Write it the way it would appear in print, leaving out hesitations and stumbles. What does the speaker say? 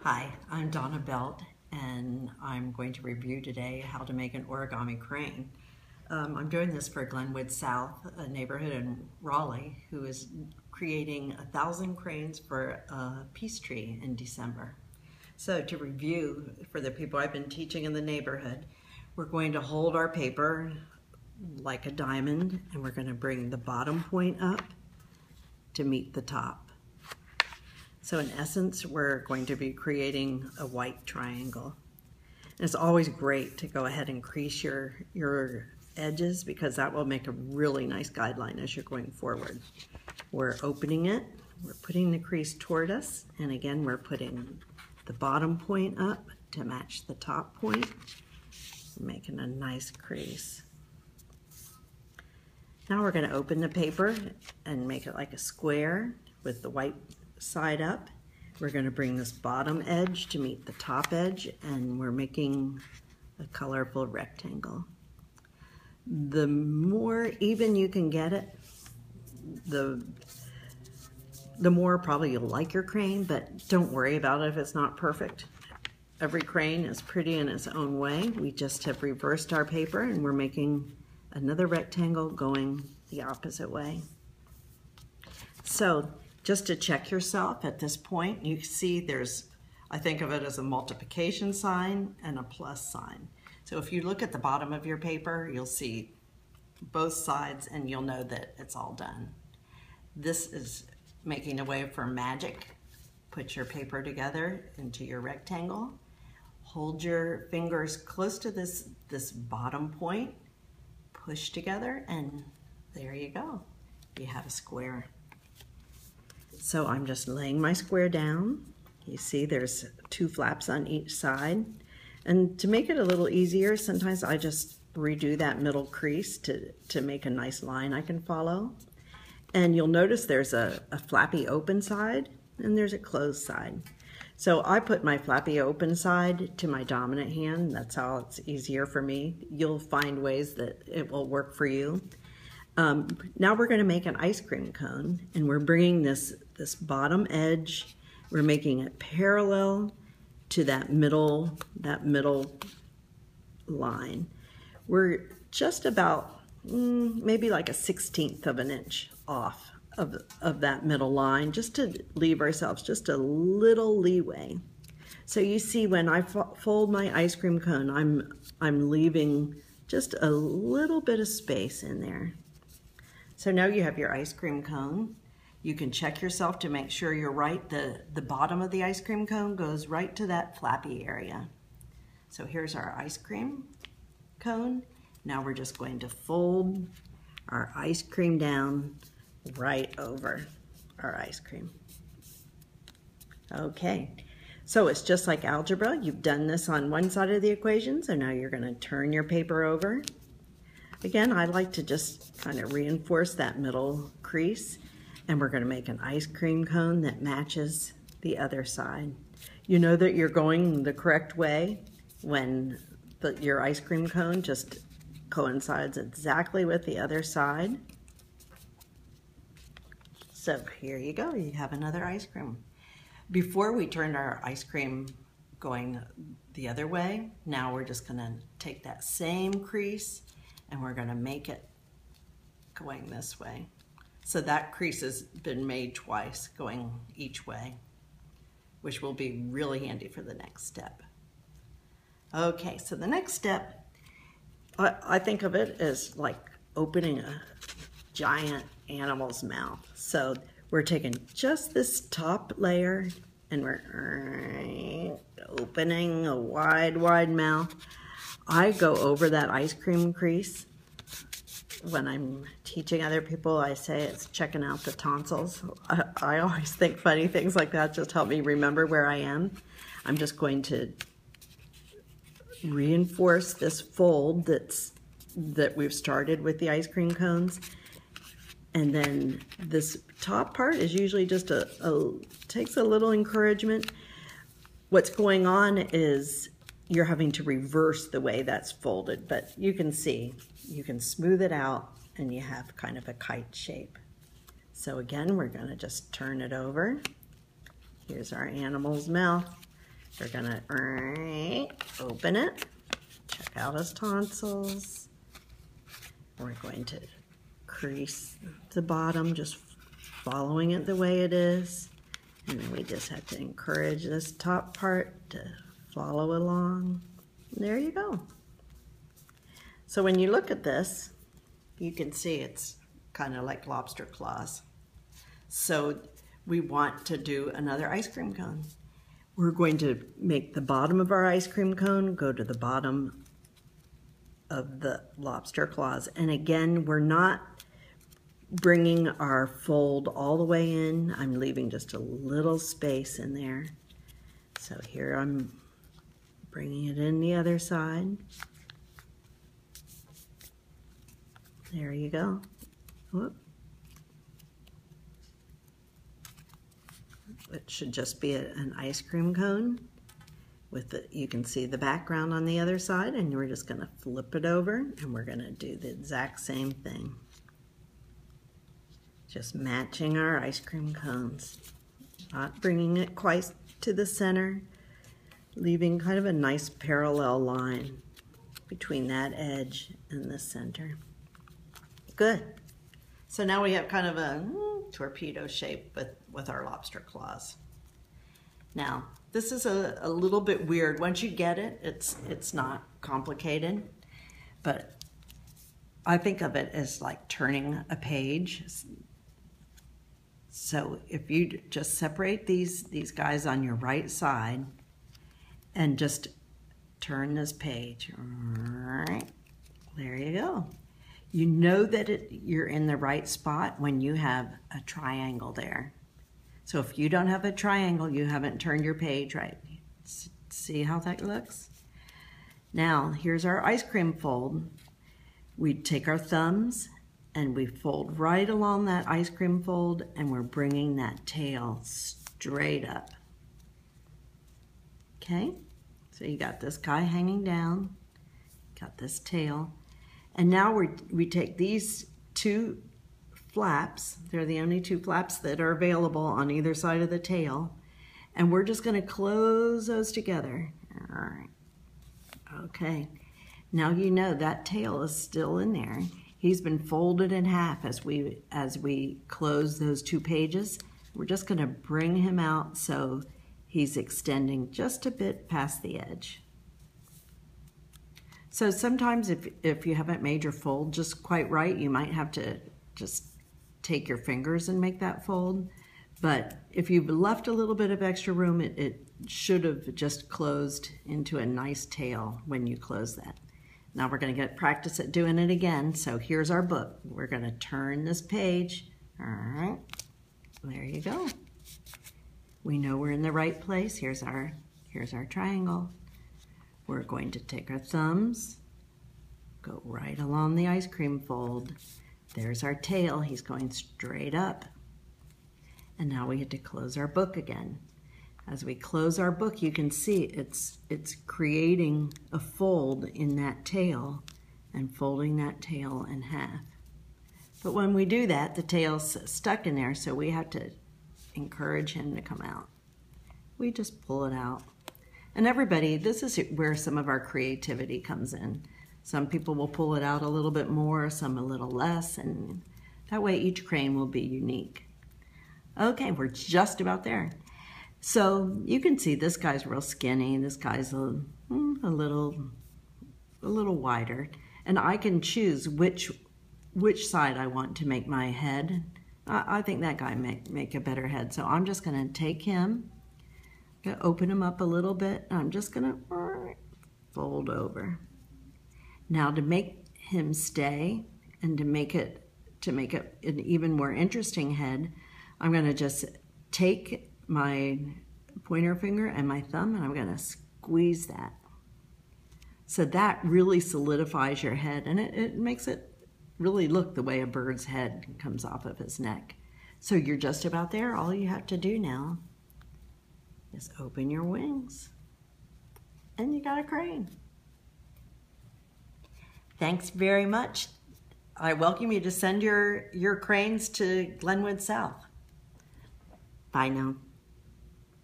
Hi, I'm Donna Belt, and I'm going to review today how to make an origami crane. I'm doing this for Glenwood South, a neighborhood in Raleigh, who is creating 1,000 cranes for a peace tree in December. So to review, for the people I've been teaching in the neighborhood, we're going to hold our paper like a diamond, and we're going to bring the bottom point up to meet the top. So in essence, we're going to be creating a white triangle. And it's always great to go ahead and crease your edges because that will make a really nice guideline as you're going forward. We're opening it, we're putting the crease toward us, and again, we're putting the bottom point up to match the top point, making a nice crease. Now we're going to open the paper and make it like a square with the white side up. We're going to bring this bottom edge to meet the top edge, and we're making a colorful rectangle. The more even you can get it, the more probably you'll like your crane, but don't worry about it if it's not perfect. Every crane is pretty in its own way. We just have reversed our paper and we're making another rectangle going the opposite way. So just to check yourself at this point, you see there's, I think of it as a multiplication sign and a plus sign. So if you look at the bottom of your paper, you'll see both sides and you'll know that it's all done. This is making a way for magic. Put your paper together into your rectangle. Hold your fingers close to this bottom point. Push together and there you go. You have a square. So I'm just laying my square down. You see there's two flaps on each side. And to make it a little easier, sometimes I just redo that middle crease to make a nice line I can follow. And you'll notice there's a flappy open side and there's a closed side. So I put my flappy open side to my dominant hand. That's how it's easier for me. You'll find ways that it will work for you. Now we're going to make an ice cream cone, and we're bringing this bottom edge, we're making it parallel to that middle line. We're just about maybe like a 1/16 of an inch off of that middle line, just to leave ourselves just a little leeway. So you see when I fold my ice cream cone, I'm leaving just a little bit of space in there. So now you have your ice cream cone. You can check yourself to make sure you're right. The bottom of the ice cream cone goes right to that flappy area. So here's our ice cream cone. Now we're just going to fold our ice cream down right over our ice cream. Okay, so it's just like algebra. You've done this on one side of the equation, so now you're going to turn your paper over. Again, I like to just kind of reinforce that middle crease, and we're going to make an ice cream cone that matches the other side. You know that you're going the correct way when your ice cream cone just coincides exactly with the other side. So here you go, you have another ice cream. Before we turned our ice cream going the other way, now we're just going to take that same crease and we're going to make it going this way. So that crease has been made twice going each way, which will be really handy for the next step. Okay, so the next step, I think of it as like opening a giant animal's mouth. So we're taking just this top layer and we're opening a wide mouth. I go over that ice cream crease. When I'm teaching other people, I say it's checking out the tonsils. I always think funny things like that just help me remember where I am. I'm just going to reinforce this fold that we've started with the ice cream cones. And then this top part is usually just takes a little encouragement. What's going on is you're having to reverse the way that's folded, but you can see, you can smooth it out and you have kind of a kite shape. So again, we're going to just turn it over. Here's our animal's mouth. We're gonna open it, check out his tonsils. We're going to crease the bottom, just following it the way it is. And then we just have to encourage this top part to follow along. There you go. So when you look at this, you can see it's kind of like lobster claws. So we want to do another ice cream cone. We're going to make the bottom of our ice cream cone go to the bottom of the lobster claws. And again, we're not bringing our fold all the way in. I'm leaving just a little space in there. So here I'm bringing it in the other side. There you go. Whoop. It should just be an ice cream cone with the, you can see the background on the other side, and we're just gonna flip it over and we're gonna do the exact same thing. Just matching our ice cream cones, not bringing it quite to the center, leaving kind of a nice parallel line between that edge and the center. Good. So now we have kind of a torpedo shape with our lobster claws. Now, this is a little bit weird. Once you get it, it's not complicated, but I think of it as like turning a page. So if you just separate these guys on your right side and just turn this page, there you go. You know that you're in the right spot when you have a triangle there. So if you don't have a triangle, you haven't turned your page right. See how that looks? Now, here's our ice cream fold. We take our thumbs and we fold right along that ice cream fold, and we're bringing that tail straight up. Okay? So you got this guy hanging down, got this tail, and now we take these two flaps, they're the only two flaps that are available on either side of the tail, and we're just going to close those together. All right. Okay. Now you know that tail is still in there. He's been folded in half as we close those two pages. We're just going to bring him out so he's extending just a bit past the edge. So sometimes if you haven't made your fold just quite right, you might have to just take your fingers and make that fold. But if you've left a little bit of extra room, it should have just closed into a nice tail when you close that. Now we're going to get practice at doing it again. So here's our book. We're going to turn this page. All right, there you go. We know we're in the right place. Here's our triangle. We're going to take our thumbs, go right along the ice cream fold. There's our tail. He's going straight up. And now we have to close our book again. As we close our book, you can see it's creating a fold in that tail and folding that tail in half. But when we do that, the tail's stuck in there, so we have to encourage him to come out. We just pull it out. And everybody, this is where some of our creativity comes in. Some people will pull it out a little bit more, some a little less, and that way each crane will be unique. Okay, we're just about there. So you can see this guy's real skinny, this guy's a little wider, and I can choose which side I want to make my head. I think that guy make a better head, so I'm just going to take him, gonna open him up a little bit, and I'm just going to fold over. Now to make him stay and to make it an even more interesting head, I'm going to just take my pointer finger and my thumb and I'm going to squeeze that. So that really solidifies your head, and it makes it really look the way a bird's head comes off of his neck. So you're just about there. All you have to do now is open your wings and you got a crane. Thanks very much. I welcome you to send your cranes to Glenwood South. Bye now.